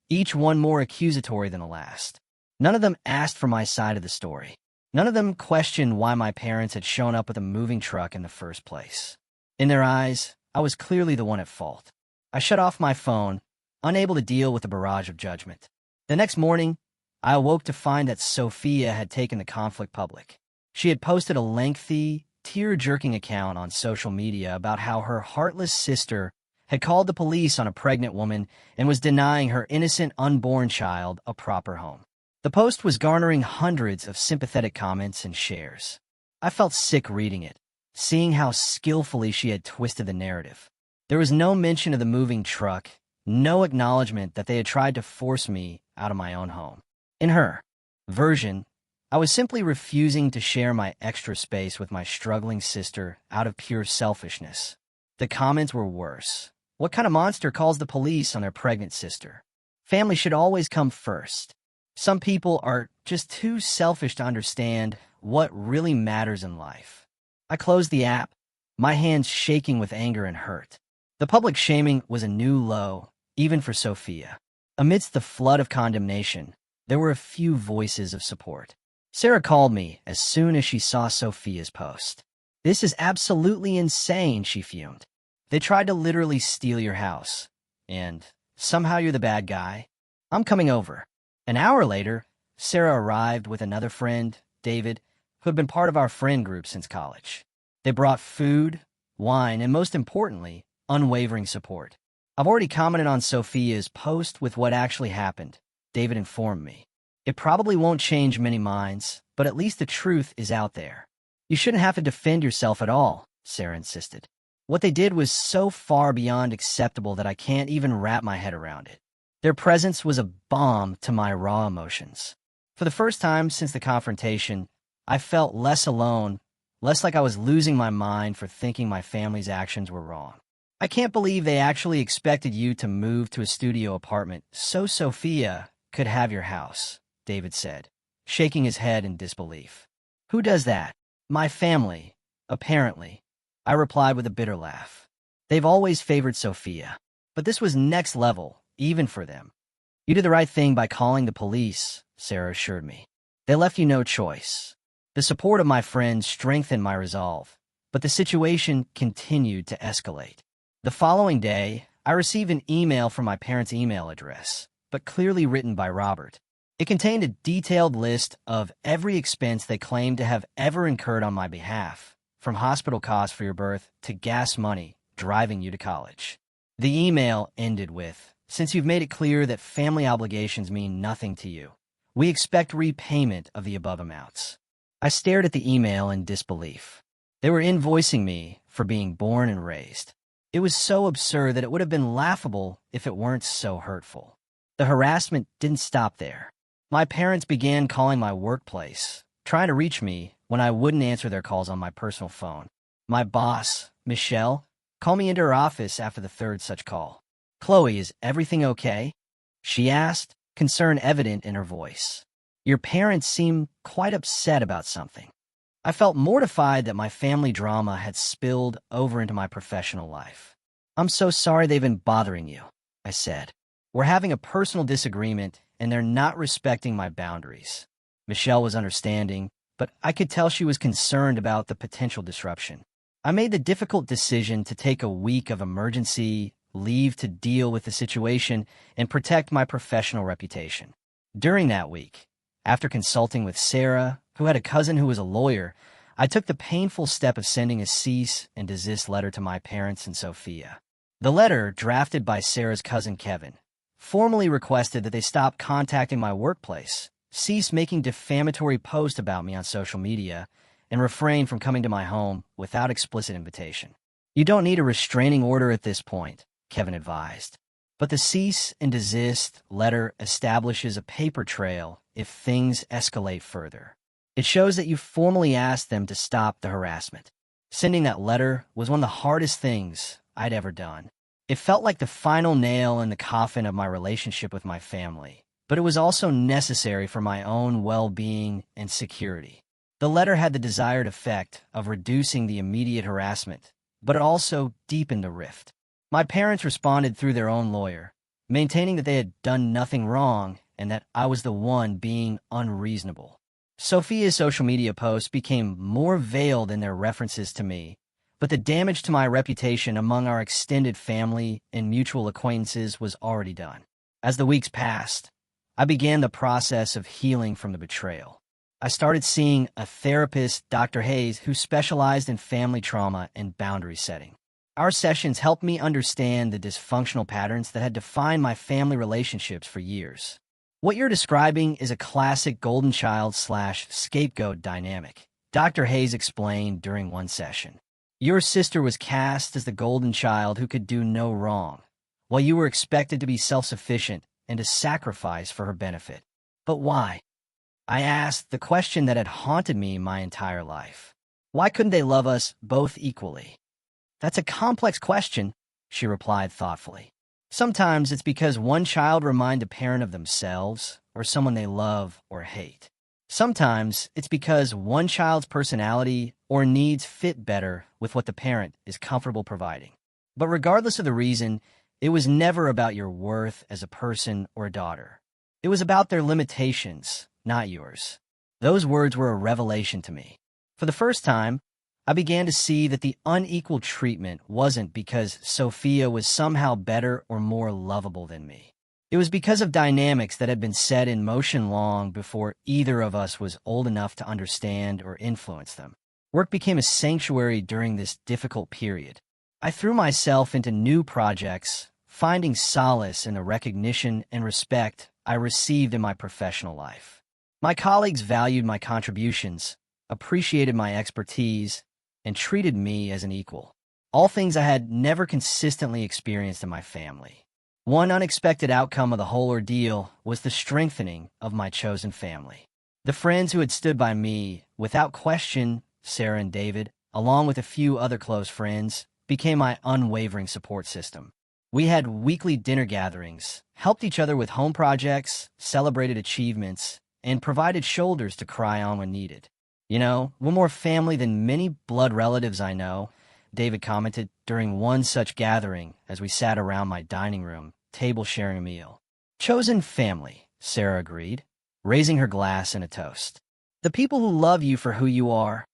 each one more accusatory than the last. None of them asked for my side of the story. None of them questioned why my parents had shown up with a moving truck in the first place. In their eyes, I was clearly the one at fault. I shut off my phone, unable to deal with the barrage of judgment. The next morning, I awoke to find that Sophia had taken the conflict public. She had posted a lengthy, tear-jerking account on social media about how her heartless sister had called the police on a pregnant woman and was denying her innocent unborn child a proper home. The post was garnering hundreds of sympathetic comments and shares. I felt sick reading it, seeing how skillfully she had twisted the narrative. There was no mention of the moving truck, no acknowledgement that they had tried to force me out of my own home. In her version, I was simply refusing to share my extra space with my struggling sister out of pure selfishness. The comments were worse. What kind of monster calls the police on their pregnant sister? Family should always come first. Some people are just too selfish to understand what really matters in life. I closed the app, my hands shaking with anger and hurt. The public shaming was a new low, even for Sophia. Amidst the flood of condemnation, there were a few voices of support. Sarah called me as soon as she saw Sophia's post. "This is absolutely insane," she fumed. "They tried to literally steal your house. And somehow you're the bad guy. I'm coming over." An hour later, Sarah arrived with another friend, David, who had been part of our friend group since college. They brought food, wine, and most importantly, unwavering support. "I've already commented on Sophia's post with what actually happened," David informed me. "It probably won't change many minds, but at least the truth is out there." "You shouldn't have to defend yourself at all," Sarah insisted. "What they did was so far beyond acceptable that I can't even wrap my head around it." Their presence was a balm to my raw emotions. For the first time since the confrontation, I felt less alone, less like I was losing my mind for thinking my family's actions were wrong. "I can't believe they actually expected you to move to a studio apartment so Sophia could have your house," David said, shaking his head in disbelief. "Who does that?" "My family, apparently," I replied with a bitter laugh. "They've always favored Sophia, but this was next level, even for them." "You did the right thing by calling the police," Sarah assured me. "They left you no choice." The support of my friends strengthened my resolve, but the situation continued to escalate. The following day, I received an email from my parents' email address, but clearly written by Robert. It contained a detailed list of every expense they claimed to have ever incurred on my behalf, from hospital costs for your birth to gas money driving you to college. The email ended with, "Since you've made it clear that family obligations mean nothing to you, we expect repayment of the above amounts." I stared at the email in disbelief. They were invoicing me for being born and raised. It was so absurd that it would have been laughable if it weren't so hurtful. The harassment didn't stop there. My parents began calling my workplace, trying to reach me when I wouldn't answer their calls on my personal phone. My boss, Michelle, called me into her office after the third such call. "Chloe, is everything okay?" she asked, concern evident in her voice. "Your parents seem quite upset about something." I felt mortified that my family drama had spilled over into my professional life. "I'm so sorry they've been bothering you," I said. "We're having a personal disagreement, and they're not respecting my boundaries." Michelle was understanding, but I could tell she was concerned about the potential disruption. I made the difficult decision to take a week of emergency leave to deal with the situation and protect my professional reputation. During that week, after consulting with Sarah, who had a cousin who was a lawyer, I took the painful step of sending a cease and desist letter to my parents and Sophia. The letter, drafted by Sarah's cousin Kevin, formally requested that they stop contacting my workplace, cease making defamatory posts about me on social media, and refrain from coming to my home without explicit invitation. "You don't need a restraining order at this point," Kevin advised. "But the cease and desist letter establishes a paper trail if things escalate further. It shows that you formally asked them to stop the harassment." Sending that letter was one of the hardest things I'd ever done. It felt like the final nail in the coffin of my relationship with my family, but it was also necessary for my own well-being and security. The letter had the desired effect of reducing the immediate harassment, but it also deepened the rift. My parents responded through their own lawyer, maintaining that they had done nothing wrong and that I was the one being unreasonable. Sophia's social media posts became more veiled in their references to me, but the damage to my reputation among our extended family and mutual acquaintances was already done. As the weeks passed, I began the process of healing from the betrayal. I started seeing a therapist, Dr. Hayes, who specialized in family trauma and boundary setting. Our sessions helped me understand the dysfunctional patterns that had defined my family relationships for years. "What you're describing is a classic golden child/scapegoat dynamic," Dr. Hayes explained during one session. "Your sister was cast as the golden child who could do no wrong, while you were expected to be self-sufficient and to sacrifice for her benefit. But why?" I asked the question that had haunted me my entire life. "Why couldn't they love us both equally?" "That's a complex question," she replied thoughtfully. "Sometimes it's because one child reminds a parent of themselves or someone they love or hate. Sometimes it's because one child's personality or needs fit better with what the parent is comfortable providing. But regardless of the reason, it was never about your worth as a person or a daughter. It was about their limitations, not yours." Those words were a revelation to me. For the first time, I began to see that the unequal treatment wasn't because Sophia was somehow better or more lovable than me. It was because of dynamics that had been set in motion long before either of us was old enough to understand or influence them. Work became a sanctuary during this difficult period. I threw myself into new projects, finding solace in the recognition and respect I received in my professional life. My colleagues valued my contributions, appreciated my expertise, and treated me as an equal. All things I had never consistently experienced in my family. One unexpected outcome of the whole ordeal was the strengthening of my chosen family. The friends who had stood by me, without question, Sarah and David, along with a few other close friends, became my unwavering support system. We had weekly dinner gatherings, helped each other with home projects, celebrated achievements, and provided shoulders to cry on when needed. "You know, we're more family than many blood relatives I know," David commented during one such gathering as we sat around my dining room, table sharing a meal. "Chosen family," Sarah agreed, raising her glass in a toast. "The people who love you for who you are,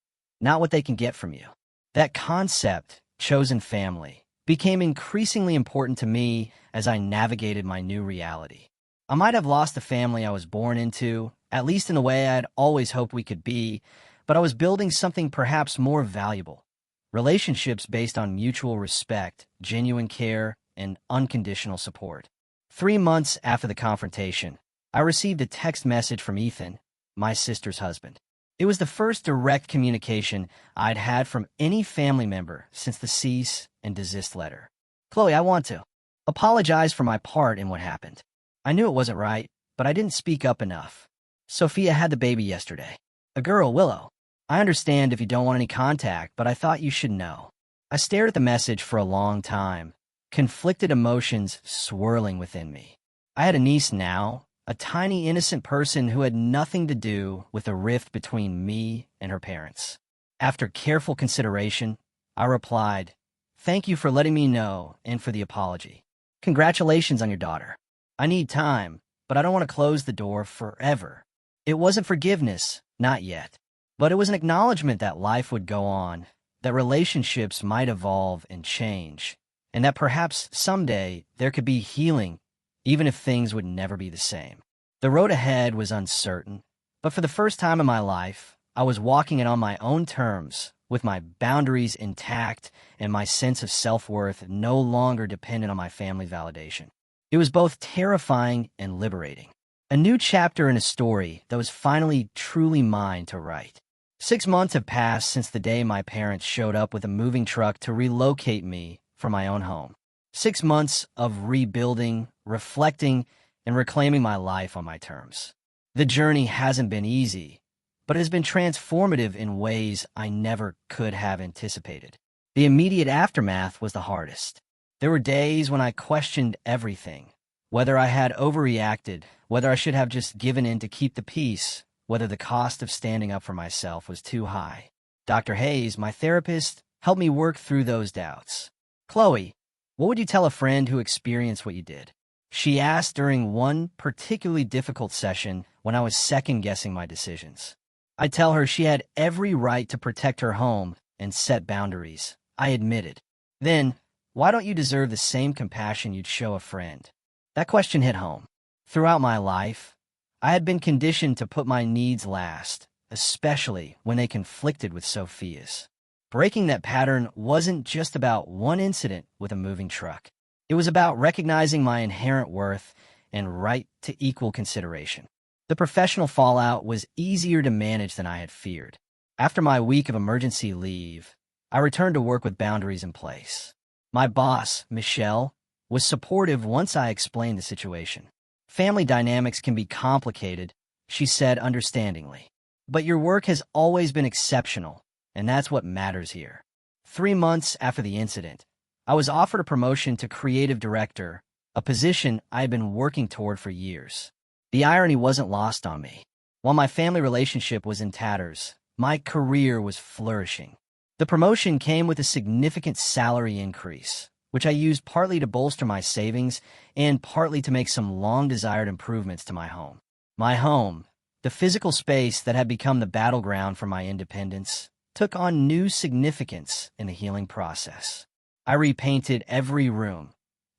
not what they can get from you." That concept, chosen family, became increasingly important to me as I navigated my new reality. I might have lost the family I was born into, at least in the way I'd always hoped we could be, but I was building something perhaps more valuable. Relationships based on mutual respect, genuine care, and unconditional support. 3 months after the confrontation, I received a text message from Ethan, my sister's husband. It was the first direct communication I'd had from any family member since the cease and desist letter. Chloe, I want to apologize for my part in what happened. I knew it wasn't right, but I didn't speak up enough. Sophia had the baby yesterday. A girl, Willow. I understand if you don't want any contact, but I thought you should know. I stared at the message for a long time, conflicted emotions swirling within me. I had a niece now, a tiny innocent person who had nothing to do with the rift between me and her parents. After careful consideration, I replied, "Thank you for letting me know and for the apology. Congratulations on your daughter. I need time, but I don't want to close the door forever." It wasn't forgiveness, not yet, but it was an acknowledgement that life would go on, that relationships might evolve and change, and that perhaps someday there could be healing, even if things would never be the same. The road ahead was uncertain, but for the first time in my life, I was walking it on my own terms, with my boundaries intact and my sense of self-worth no longer dependent on my family validation. It was both terrifying and liberating. A new chapter in a story that was finally truly mine to write. 6 months have passed since the day my parents showed up with a moving truck to relocate me from my own home. 6 months of rebuilding, reflecting, and reclaiming my life on my terms. The journey hasn't been easy, but it has been transformative in ways I never could have anticipated. The immediate aftermath was the hardest. There were days when I questioned everything, whether I had overreacted, whether I should have just given in to keep the peace, whether the cost of standing up for myself was too high. Dr. Hayes, my therapist, helped me work through those doubts. "Chloe, what would you tell a friend who experienced what you did?" she asked during one particularly difficult session when I was second-guessing my decisions. I tell her she had every right to protect her home and set boundaries, I admitted. Then, "Why don't you deserve the same compassion you'd show a friend?" That question hit home. Throughout my life, I had been conditioned to put my needs last, especially when they conflicted with Sophia's. Breaking that pattern wasn't just about one incident with a moving truck. It was about recognizing my inherent worth and right to equal consideration. The professional fallout was easier to manage than I had feared. After my week of emergency leave, I returned to work with boundaries in place. My boss, Michelle, was supportive once I explained the situation. "Family dynamics can be complicated," she said understandingly. "But your work has always been exceptional, and that's what matters here." 3 months after the incident, I was offered a promotion to creative director, a position I had been working toward for years. The irony wasn't lost on me. While my family relationship was in tatters, my career was flourishing. The promotion came with a significant salary increase, which I used partly to bolster my savings and partly to make some long-desired improvements to my home. My home, the physical space that had become the battleground for my independence, took on new significance in the healing process. I repainted every room,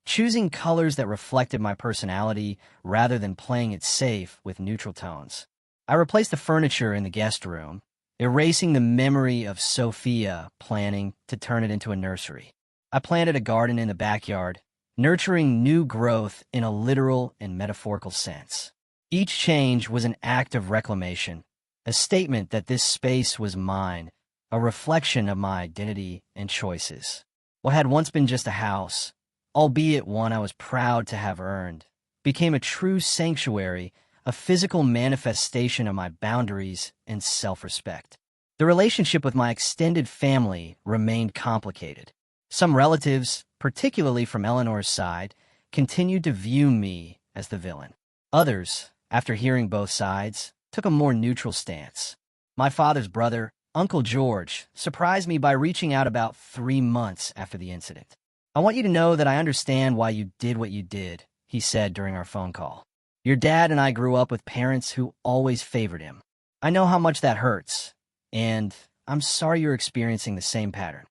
choosing colors that reflected my personality rather than playing it safe with neutral tones. I replaced the furniture in the guest room, erasing the memory of Sophia planning to turn it into a nursery. I planted a garden in the backyard, nurturing new growth in a literal and metaphorical sense. Each change was an act of reclamation, a statement that this space was mine, a reflection of my identity and choices. What had once been just a house, albeit one I was proud to have earned, became a true sanctuary, a physical manifestation of my boundaries and self-respect. The relationship with my extended family remained complicated. Some relatives, particularly from Eleanor's side, continued to view me as the villain. Others, after hearing both sides, took a more neutral stance. My father's brother, Uncle George, surprised me by reaching out about 3 months after the incident. "I want you to know that I understand why you did what you did," he said during our phone call. "Your dad and I grew up with parents who always favored him. I know how much that hurts, and I'm sorry you're experiencing the same pattern."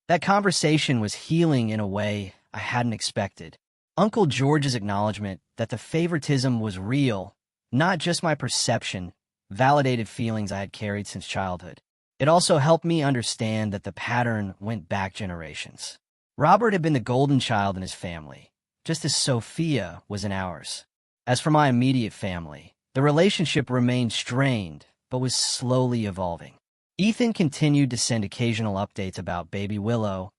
That conversation was healing in a way I hadn't expected. Uncle George's acknowledgement that the favoritism was real, not just my perception, validated feelings I had carried since childhood. It also helped me understand that the pattern went back generations. Robert had been the golden child in his family, just as Sophia was in ours. As for my immediate family, the relationship remained strained, but was slowly evolving. Ethan continued to send occasional updates about baby Willow,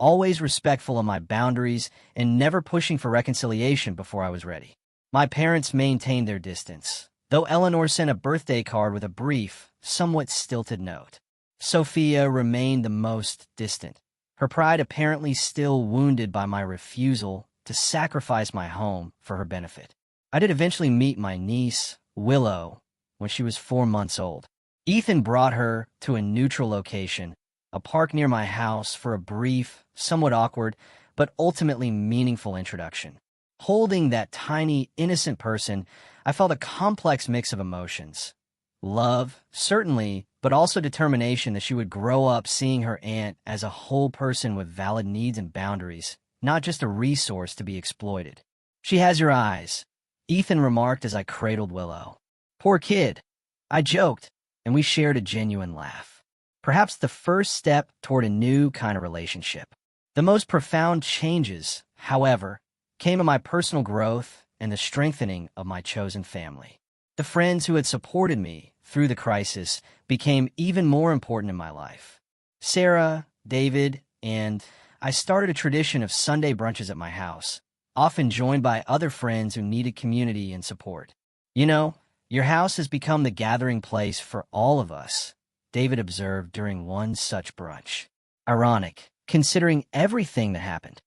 always respectful of my boundaries and never pushing for reconciliation before I was ready. My parents maintained their distance, though Eleanor sent a birthday card with a brief, somewhat stilted note. Sophia remained the most distant, her pride apparently still wounded by my refusal to sacrifice my home for her benefit. I did eventually meet my niece, Willow, when she was 4 months old. Ethan brought her to a neutral location, a park near my house, for a brief, somewhat awkward, but ultimately meaningful introduction. Holding that tiny, innocent person, I felt a complex mix of emotions. Love, certainly, but also determination that she would grow up seeing her aunt as a whole person with valid needs and boundaries, not just a resource to be exploited. "She has your eyes," Ethan remarked as I cradled Willow. "Poor kid," I joked, and we shared a genuine laugh. Perhaps the first step toward a new kind of relationship. The most profound changes, however, came in my personal growth and the strengthening of my chosen family. The friends who had supported me through the crisis became even more important in my life. Sarah, David, and I started a tradition of Sunday brunches at my house, often joined by other friends who needed community and support. "You know, your house has become the gathering place for all of us," David observed during one such brunch. Ironic, considering everything that happened.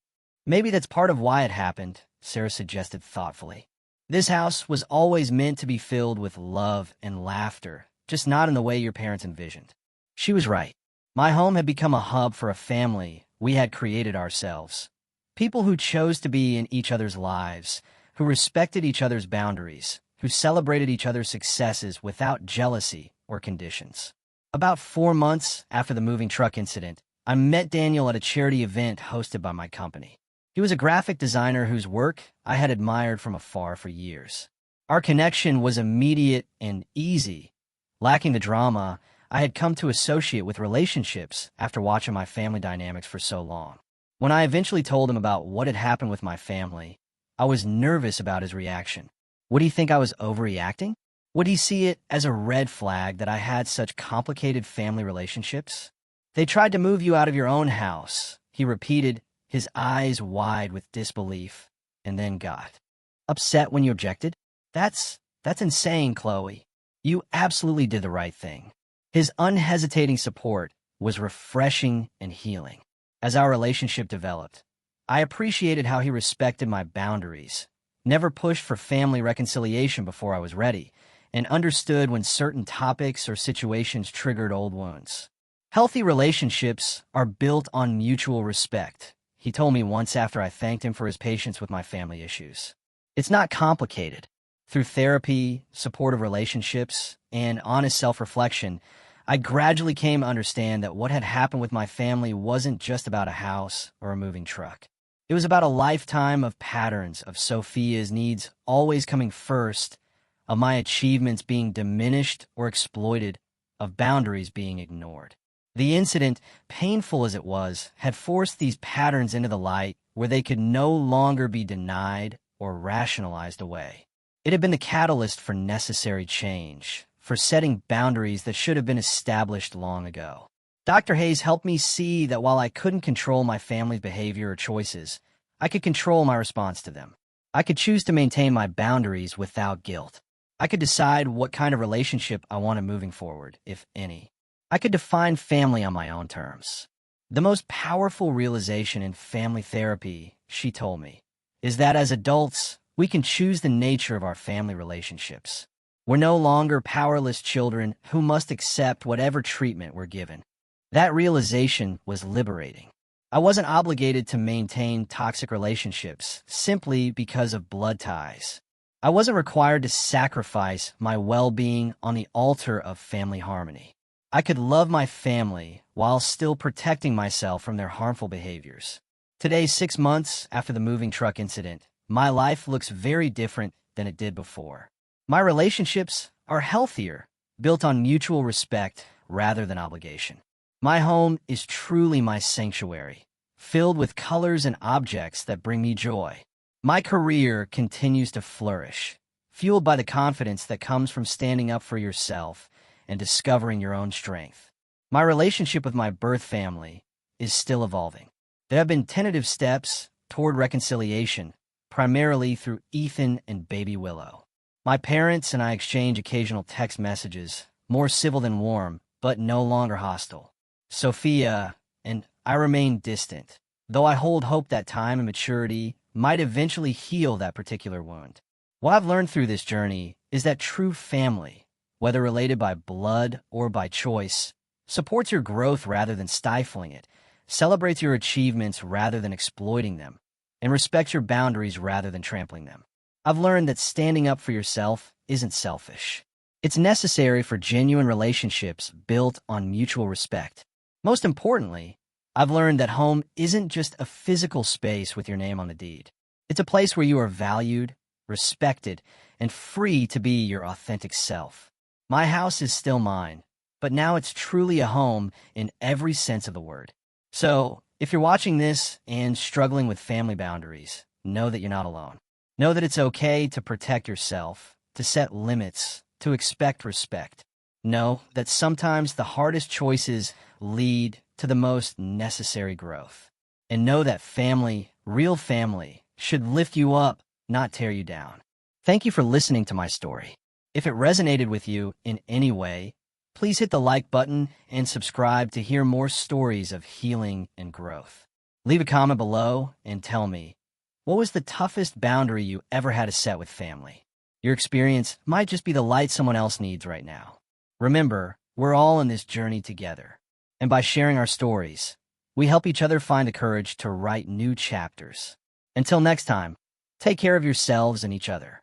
"Maybe that's part of why it happened," Sarah suggested thoughtfully. "This house was always meant to be filled with love and laughter, just not in the way your parents envisioned." She was right. My home had become a hub for a family we had created ourselves. People who chose to be in each other's lives, who respected each other's boundaries, who celebrated each other's successes without jealousy or conditions. About 4 months after the moving truck incident, I met Daniel at a charity event hosted by my company. He was a graphic designer whose work I had admired from afar for years. Our connection was immediate and easy. Lacking the drama I had come to associate with relationships after watching my family dynamics for so long. When I eventually told him about what had happened with my family, I was nervous about his reaction. Would he think I was overreacting? Would he see it as a red flag that I had such complicated family relationships? "They tried to move you out of your own house," he repeated, his eyes wide with disbelief, and then got upset when you objected. That's insane, Chloe. You absolutely did the right thing." His unhesitating support was refreshing and healing. As our relationship developed, I appreciated how he respected my boundaries, never pushed for family reconciliation before I was ready, and understood when certain topics or situations triggered old wounds. "Healthy relationships are built on mutual respect," he told me once after I thanked him for his patience with my family issues. "It's not complicated. Through therapy, supportive relationships, and honest self-reflection, I gradually came to understand that what had happened with my family wasn't just about a house or a moving truck. It was about a lifetime of patterns of Sophia's needs always coming first, of my achievements being diminished or exploited, of boundaries being ignored. The incident, painful as it was, had forced these patterns into the light where they could no longer be denied or rationalized away. It had been the catalyst for necessary change, for setting boundaries that should have been established long ago. Dr. Hayes helped me see that while I couldn't control my family's behavior or choices, I could control my response to them. I could choose to maintain my boundaries without guilt. I could decide what kind of relationship I wanted moving forward, if any. I could define family on my own terms. The most powerful realization in family therapy, she told me, is that as adults, we can choose the nature of our family relationships. We're no longer powerless children who must accept whatever treatment we're given. That realization was liberating. I wasn't obligated to maintain toxic relationships simply because of blood ties. I wasn't required to sacrifice my well-being on the altar of family harmony. I could love my family while still protecting myself from their harmful behaviors. Today, 6 months after the moving truck incident, my life looks very different than it did before. My relationships are healthier, built on mutual respect rather than obligation. My home is truly my sanctuary, filled with colors and objects that bring me joy. My career continues to flourish, fueled by the confidence that comes from standing up for yourself and discovering your own strength. My relationship with my birth family is still evolving. There have been tentative steps toward reconciliation, primarily through Ethan and baby Willow. My parents and I exchange occasional text messages, more civil than warm, but no longer hostile. Sophia and I remain distant, though I hold hope that time and maturity might eventually heal that particular wound. What I've learned through this journey is that true family, whether related by blood or by choice, supports your growth rather than stifling it, celebrates your achievements rather than exploiting them, and respects your boundaries rather than trampling them. I've learned that standing up for yourself isn't selfish. It's necessary for genuine relationships built on mutual respect. Most importantly, I've learned that home isn't just a physical space with your name on the deed. It's a place where you are valued, respected, and free to be your authentic self. My house is still mine, but now it's truly a home in every sense of the word. So, if you're watching this and struggling with family boundaries, know that you're not alone. Know that it's okay to protect yourself, to set limits, to expect respect. Know that sometimes the hardest choices lead to the most necessary growth. And know that family, real family, should lift you up, not tear you down. Thank you for listening to my story. If it resonated with you in any way, please hit the like button and subscribe to hear more stories of healing and growth. Leave a comment below and tell me, what was the toughest boundary you ever had to set with family? Your experience might just be the light someone else needs right now. Remember, we're all in this journey together. And by sharing our stories, we help each other find the courage to write new chapters. Until next time, take care of yourselves and each other.